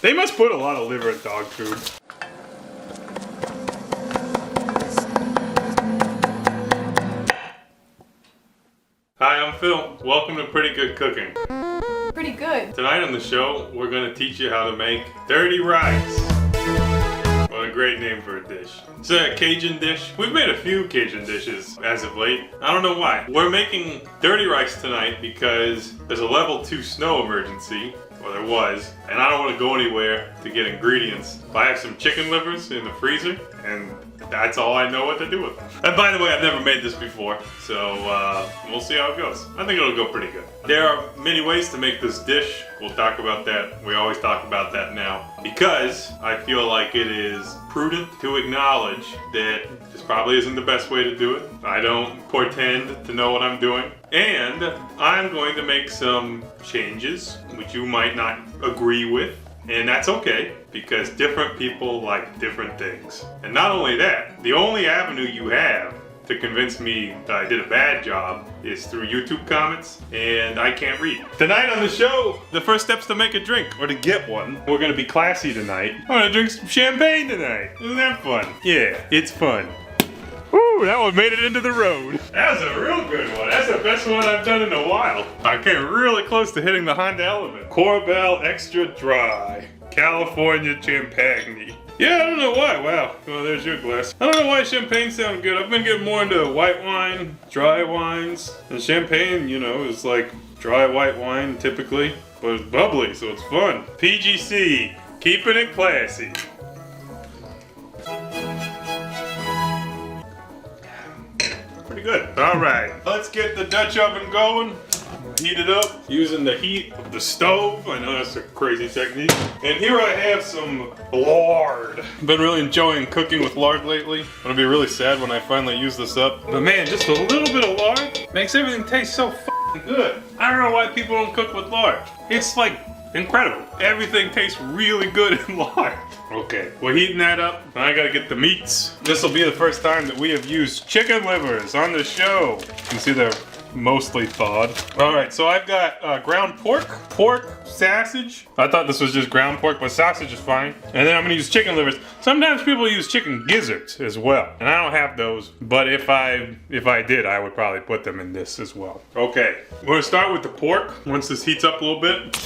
They must put a lot of liver in dog food. Hi, I'm Phil. Welcome to Pretty Good Cooking. Pretty good. Tonight on the show, we're going to teach you how to make dirty rice. What a great name for a dish. It's a Cajun dish. We've made a few Cajun dishes as of late. I don't know why. We're making dirty rice tonight because there's a level 2 snow emergency, or there was, and I don't want to go anywhere to get ingredients. I have some chicken livers in the freezer, and that's all I know what to do with them. And by the way, I've never made this before, so we'll see how it goes. I think it'll go pretty good. There are many ways to make this dish. We'll talk about that. We always talk about that now. Because I feel like it is prudent to acknowledge that this probably isn't the best way to do it. I don't pretend to know what I'm doing. And I'm going to make some changes which you might not agree with. And that's okay, because different people like different things. And not only that, the only avenue you have to convince me that I did a bad job is through YouTube comments, and I can't read. Tonight on the show, the first steps to make a drink, or to get one. We're gonna be classy tonight. I'm gonna drink some champagne tonight. Isn't that fun? Yeah, it's fun. Ooh, that one made it into the road. That was a real good one. That's the best one I've done in a while. I came really close to hitting the Honda Element. Corbel Extra Dry, California Champagne. Yeah, I don't know why. Wow. Well, there's your glass. I don't know why champagne sounds good. I've been getting more into white wine, dry wines. And champagne, you know, is like dry white wine typically, but it's bubbly, so it's fun. PGC, keeping it classy. Pretty good. All right, let's get the Dutch oven going. Heat it up using the heat of the stove. I know that's a crazy technique. And here I have some lard. I've been really enjoying cooking with lard lately. I'm gonna be really sad when I finally use this up. But man, just a little bit of lard makes everything taste so f***ing good. I don't know why people don't cook with lard. It's like incredible. Everything tastes really good in lard. Okay, we're heating that up. Now I gotta get the meats. This will be the first time that we have used chicken livers on the show. You can see they're mostly thawed. All right, so I've got ground pork, sausage. I thought this was just ground pork, but sausage is fine. And then I'm gonna use chicken livers. Sometimes people use chicken gizzards as well, and I don't have those. But if I did, I would probably put them in this as well. Okay, we're gonna start with the pork once this heats up a little bit.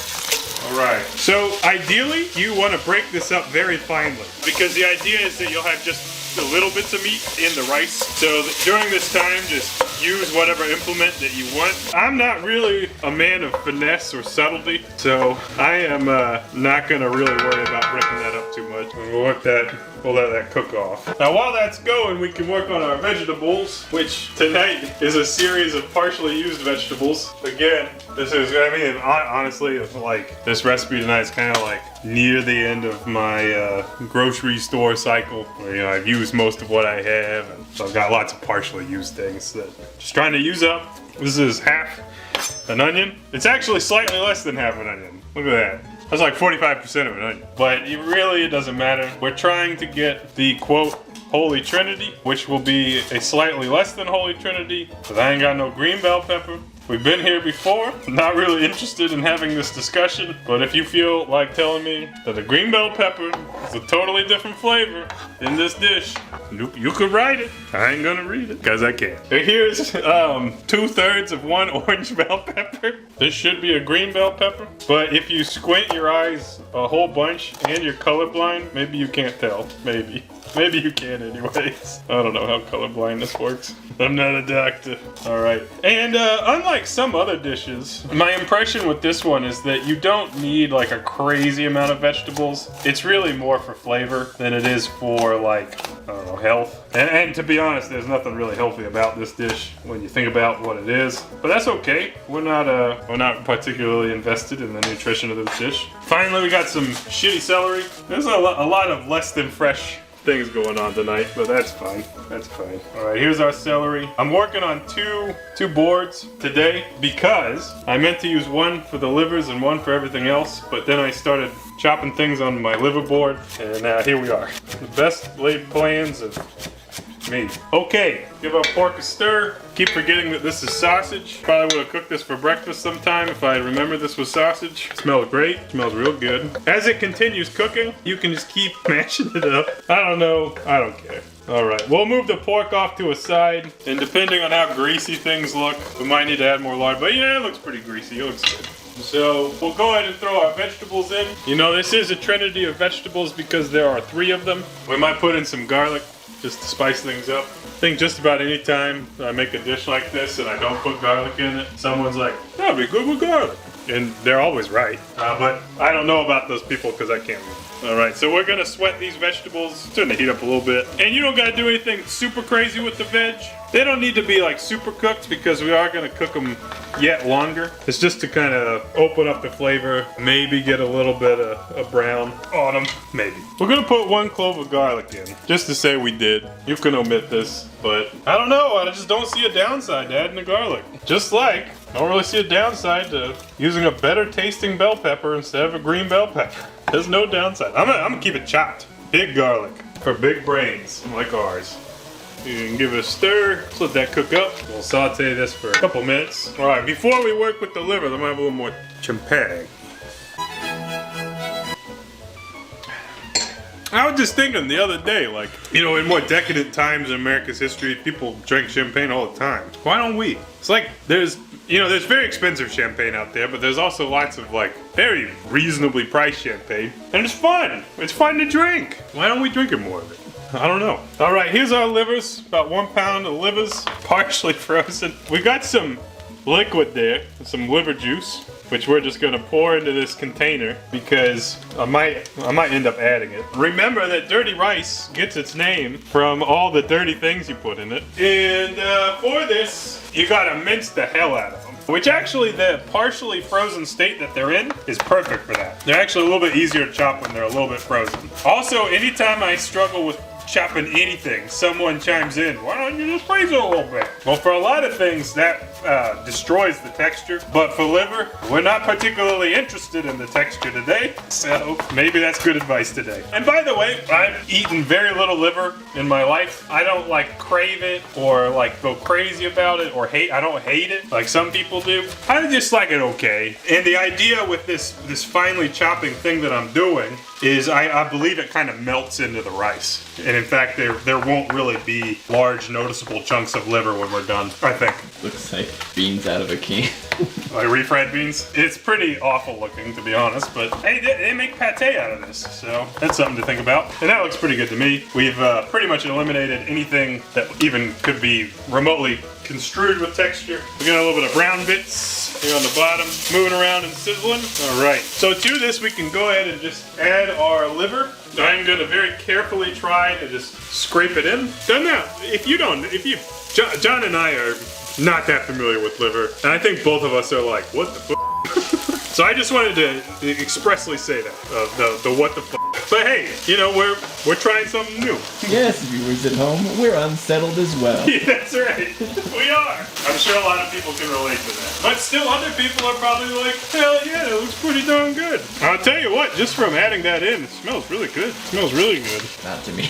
All right, so ideally you want to break this up very finely, because the idea is that you'll have just the little bits of meat in the rice. So during this time, just use whatever implement that you want. I'm not really a man of finesse or subtlety, so I am not gonna really worry about breaking that up too much. We'll let that cook off. Now while that's going, we can work on our vegetables, which tonight is a series of partially used vegetables. Again, this is, I mean, honestly, like this recipe tonight is kind of like near the end of my grocery store cycle, where, you know, I've used most of what I have, and so I've got lots of partially used things that I'm just trying to use up. This is half an onion. It's actually slightly less than half an onion. Look at that. That's like 45% of an onion. But it doesn't matter. We're trying to get the, quote, Holy Trinity, which will be a slightly less than Holy Trinity, because I ain't got no green bell pepper. We've been here before. I'm not really interested in having this discussion, but if you feel like telling me that a green bell pepper is a totally different flavor in this dish, you could write it. I ain't gonna read it, because I can't. And here's 2/3 of one orange bell pepper. This should be a green bell pepper, but if you squint your eyes a whole bunch and you're colorblind, maybe you can't tell. Maybe you can anyways. I don't know how colorblindness works. I'm not a doctor. All right. And unlike some other dishes, my impression with this one is that you don't need like a crazy amount of vegetables. It's really more for flavor than it is for like, I don't know, health. And to be honest, there's nothing really healthy about this dish when you think about what it is. But that's okay. We're not particularly invested in the nutrition of this dish. Finally, we got some shitty celery. There's a lot of less than fresh things going on tonight, but that's fine. That's fine. All right, here's our celery. I'm working on two boards today because I meant to use one for the livers and one for everything else, but then I started chopping things on my liver board, and here we are. The best laid plans of Maybe. Okay, give our pork a stir. Keep forgetting that this is sausage. Probably would have cooked this for breakfast sometime if I remembered this was sausage. It smells great. It smells real good. As it continues cooking, you can just keep mashing it up. I don't know. I don't care. All right, we'll move the pork off to a side, and depending on how greasy things look, we might need to add more lard, but yeah, it looks pretty greasy. It looks good. So we'll go ahead and throw our vegetables in. You know, this is a trinity of vegetables because there are 3 of them. We might put in some garlic just to spice things up. I think just about any time I make a dish like this and I don't put garlic in it, someone's like, that'd be good with garlic. And they're always right. But I don't know about those people because I can't move. All right, so we're gonna sweat these vegetables. It's gonna heat up a little bit. And you don't gotta do anything super crazy with the veg. They don't need to be like super cooked because we are gonna cook them yet longer. It's just to kind of open up the flavor, maybe get a little bit of brown on them, maybe. We're gonna put 1 clove of garlic in, just to say we did. You can omit this, but I don't know, I just don't see a downside to adding the garlic. Just like, I don't really see a downside to using a better tasting bell pepper instead of a green bell pepper. There's no downside. I'm gonna keep it chopped. Big garlic for big brains like ours. You can give it a stir. Let's let that cook up. We'll saute this for a couple minutes. All right, before we work with the liver, let me have a little more champagne. I was just thinking the other day, like, you know, in more decadent times in America's history, people drank champagne all the time. Why don't we? It's like there's very expensive champagne out there, but there's also lots of like very reasonably priced champagne. And it's fun. It's fun to drink. Why don't we drink it more of it? I don't know. All right, here's our livers. About 1 pound of livers, partially frozen. We got some liquid there, some liver juice, which we're just gonna pour into this container because I might end up adding it. Remember that dirty rice gets its name from all the dirty things you put in it. And for this, you gotta mince the hell out of them. Which actually, the partially frozen state that they're in is perfect for that. They're actually a little bit easier to chop when they're a little bit frozen. Also, anytime I struggle with chopping anything, someone chimes in, why don't you just freeze it a little bit? Well, for a lot of things, that destroys the texture. But for liver, we're not particularly interested in the texture today, so maybe that's good advice today. And by the way, I've eaten very little liver in my life. I don't like crave it or like go crazy about it or I don't hate it like some people do. I just like it okay. And the idea with this finely chopping thing that I'm doing is I believe it kind of melts into the rice. And in fact, there won't really be large noticeable chunks of liver when we're done, I think. Looks like beans out of a can. Like refried beans? It's pretty awful looking, to be honest, but hey, they make pate out of this, so that's something to think about. And that looks pretty good to me. We've pretty much eliminated anything that even could be remotely construed with texture. We got a little bit of brown bits here on the bottom, moving around and sizzling. All right, so to this we can go ahead and just add our liver. I'm gonna very carefully try to just scrape it in. Done now, John and I are not that familiar with liver, and I think both of us are like, what the f? So I just wanted to expressly say that, the what the f. But hey, you know, we're trying something new. Yes, viewers at home, we're unsettled as well. Yeah, that's right. We are. I'm sure a lot of people can relate to that. But still, other people are probably like, hell yeah, that looks pretty darn good. I'll tell you what, just from adding that in, it smells really good. It smells really good. Not to me.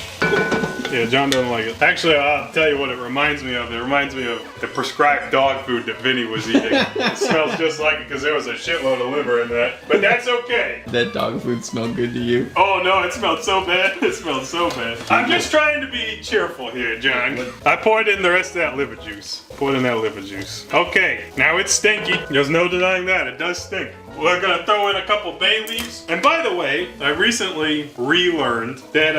Yeah, John doesn't like it. Actually, I'll tell you what it reminds me of. It reminds me of the prescribed dog food that Vinny was eating. It smells just like it because there was a shitload of liver in that. But that's okay. That dog food smell good to you? Oh no, it smelled so bad. It smelled so bad. I'm just trying to be cheerful here, John. I poured in the rest of that liver juice. Poured in that liver juice. Okay, now it's stinky. There's no denying that. It does stink. We're gonna throw in a couple bay leaves. And by the way, I recently relearned that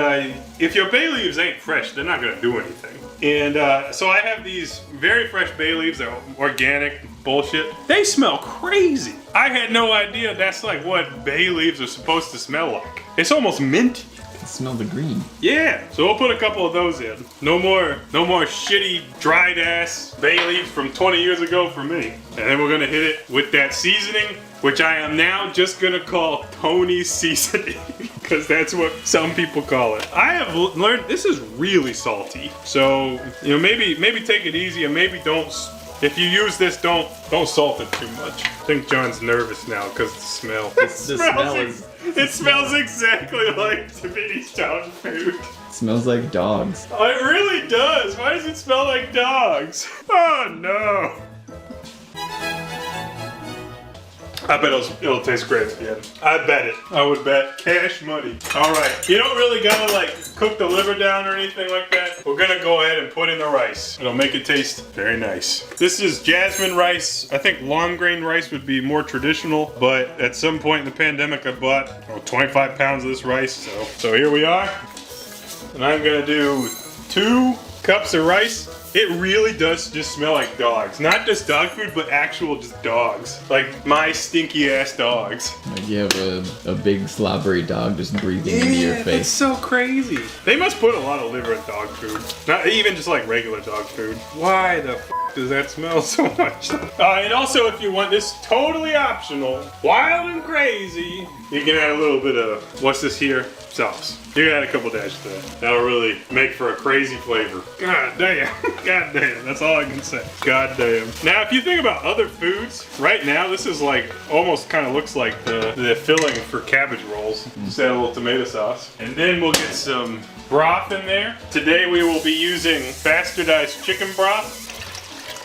if your bay leaves ain't fresh, they're not gonna do anything. And so I have these very fresh bay leaves. They're organic bullshit. They smell crazy. I had no idea that's like what bay leaves are supposed to smell like. It's almost minty. Smell the green. Yeah, so we'll put a couple of those in. No more shitty dried ass bay leaves from 20 years ago for me. And then we're gonna hit it with that seasoning, which I am now just gonna call Tony's seasoning because that's what some people call it. I have learned this is really salty, so you know maybe take it easy and maybe don't. If you use this, don't salt it too much. I think John's nervous now because of the smell. The smell is It smells exactly like Davini's dog food. It smells like dogs. Oh, it really does. Why does it smell like dogs? Oh no. I bet it'll taste great at the end. I bet it. I would bet cash money. All right, you don't really gotta like cook the liver down or anything like that. We're gonna go ahead and put in the rice. It'll make it taste very nice. This is jasmine rice. I think long grain rice would be more traditional, but at some point in the pandemic, I bought 25 pounds of this rice. So here we are. And I'm gonna do 2 cups of rice. It really does just smell like dogs. Not just dog food, but actual just dogs. Like my stinky ass dogs. Like you have a big slobbery dog just breathing into your That's face. so crazy. They must put a lot of liver in dog food. Not even just like regular dog food. Why the f does that smell so much? And also if you want this totally optional, wild and crazy, you can add a little bit of, what's this here? Sauce. You can add a couple dashes to that. That'll really make for a crazy flavor. God damn. God damn. That's all I can say. God damn. Now, if you think about other foods, right now, this is like, almost kind of looks like the filling for cabbage rolls. Just add a little tomato sauce. And then we'll get some broth in there. Today we will be using bastardized chicken broth.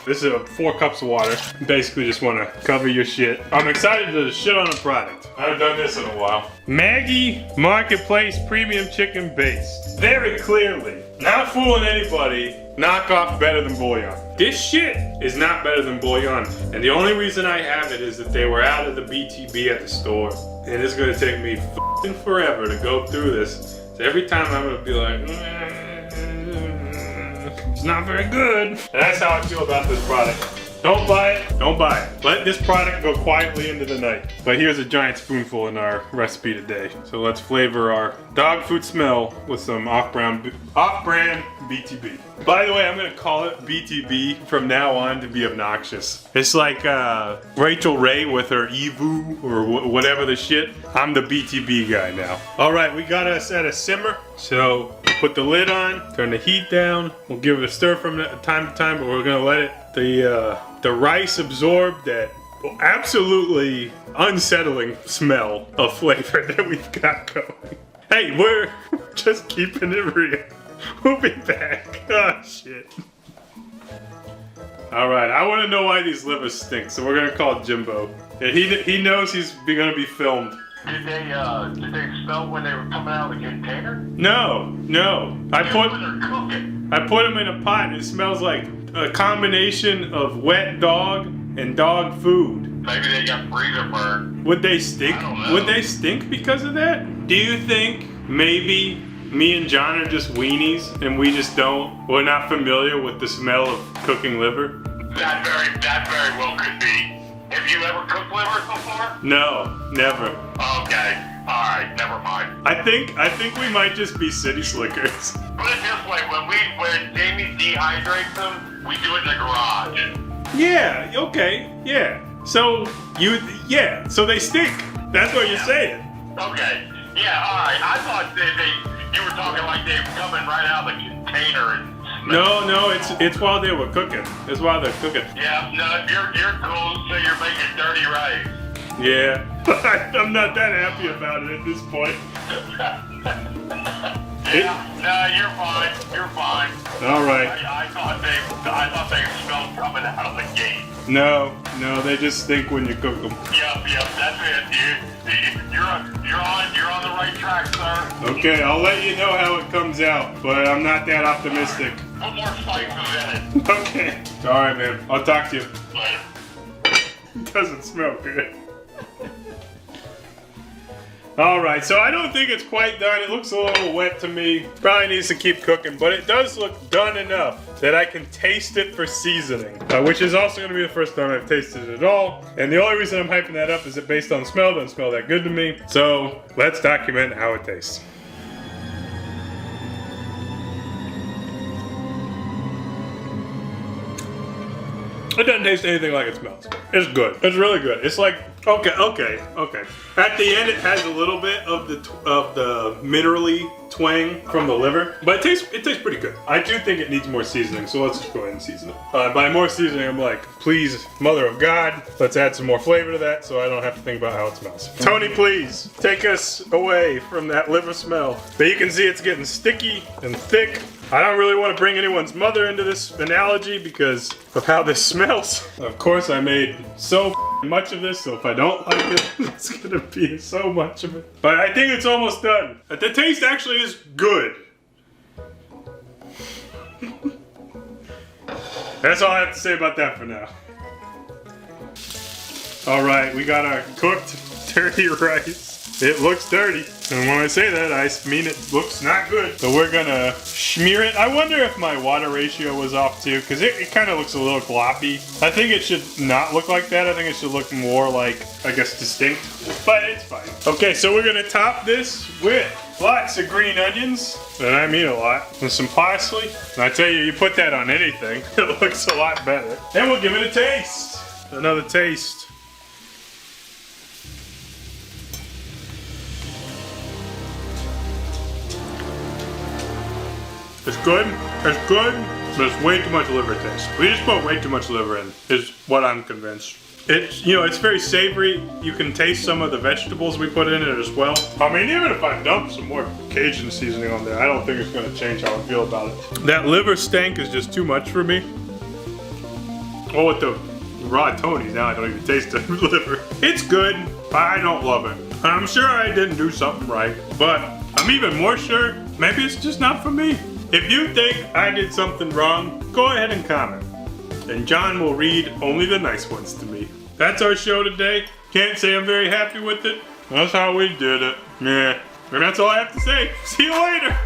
This is 4 cups of water. Basically just want to cover your shit. I'm excited to shit on the product. I haven't done this in a while. Maggie Marketplace Premium Chicken Base. Very clearly, not fooling anybody, knockoff better than bouillon. This shit is not better than bouillon. And the only reason I have it is that they were out of the BTB at the store. And it's gonna take me f***ing forever to go through this. So every time I'm gonna be like, it's not very good. And that's how I feel about this product. Don't buy it, don't buy it. Let this product go quietly into the night. But here's a giant spoonful in our recipe today. So let's flavor our dog food smell with some off-brand BTB. By the way, I'm gonna call it BTB from now on to be obnoxious. It's like Rachel Ray with her Evu or whatever the shit. I'm the BTB guy now. All right, we got us at a simmer. So put the lid on, turn the heat down. We'll give it a stir from time to time, but we're gonna let it the rice absorb that absolutely unsettling smell of flavor that we've got going. Hey, we're just keeping it real. We'll be back. Oh shit. All right, I want to know why these livers stink, so we're gonna call Jimbo. Yeah, he knows he's gonna be filmed. Did they smell when they were coming out of the container? No. I put them in a pot and it smells like a combination of wet dog and dog food. Maybe they got freezer burn. Would they stink? I don't know. Would they stink because of that? Do you think maybe me and John are just weenies and we're not familiar with the smell of cooking liver? That very well could be. Have you ever cooked liver before? No, never. Okay. Alright, never mind. I think we might just be city slickers. Put it this way, when Jamie dehydrates them, we do it in the garage. Yeah, okay, yeah. So so they stink. That's what you're saying. Okay. Yeah, alright. I thought you were talking like they were coming right out of the container and No, it's while they were cooking. It's while they're cooking. yeah, no, you're cool, so you're making dirty rice. Yeah. I'm not that happy about it at this point. Yeah, no, you're fine. You're fine. All right. I thought they smelled coming out of the gate. No, they just stink when you cook them. Yep, that's it. You're on the right track, sir. Okay, I'll let you know how it comes out, but I'm not that optimistic. Put more spices in it. Okay. All right, man. I'll talk to you. Later. It doesn't smell good. All right, so I don't think it's quite done. It looks a little wet to me. Probably needs to keep cooking, but it does look done enough that I can taste it for seasoning, which is also going to be the first time I've tasted it at all. And the only reason I'm hyping that up is that based on smell, it doesn't smell that good to me. So let's document how it tastes. It doesn't taste anything like it smells. It's good. It's really good. It's like Okay. At the end, it has a little bit of the minerally twang from the liver, but it tastes pretty good. I do think it needs more seasoning, so let's just go ahead and season it. By more seasoning, I'm like, please, Mother of God, let's add some more flavor to that, so I don't have to think about how it smells. Tony, please take us away from that liver smell. But you can see it's getting sticky and thick. I don't really want to bring anyone's mother into this analogy because of how this smells. Of course, I made so much of this, so if I don't like it, it's gonna be so much of it. But I think it's almost done. The taste actually is good. That's all I have to say about that for now. All right, we got our cooked dirty rice. It looks dirty, and when I say that, I mean it looks not good. So we're gonna smear it. I wonder if my water ratio was off too, because it kind of looks a little gloppy. I think it should not look like that. I think it should look more like, I guess, distinct, but it's fine. Okay, so we're gonna top this with lots of green onions, and I mean a lot, and some parsley. And I tell you, you put that on anything, it looks a lot better. And we'll give it a taste. Another taste. It's good, but it's way too much liver taste. We just put way too much liver in, is what I'm convinced. It's, you know, it's very savory. You can taste some of the vegetables we put in it as well. I mean, even if I dump some more Cajun seasoning on there, I don't think it's gonna change how I feel about it. That liver stank is just too much for me. Oh, with the raw Tony, now I don't even taste the liver. It's good, but I don't love it. I'm sure I didn't do something right, but I'm even more sure maybe it's just not for me. If you think I did something wrong, go ahead and comment. And John will read only the nice ones to me. That's our show today. Can't say I'm very happy with it. That's how we did it. Yeah. And that's all I have to say. See you later.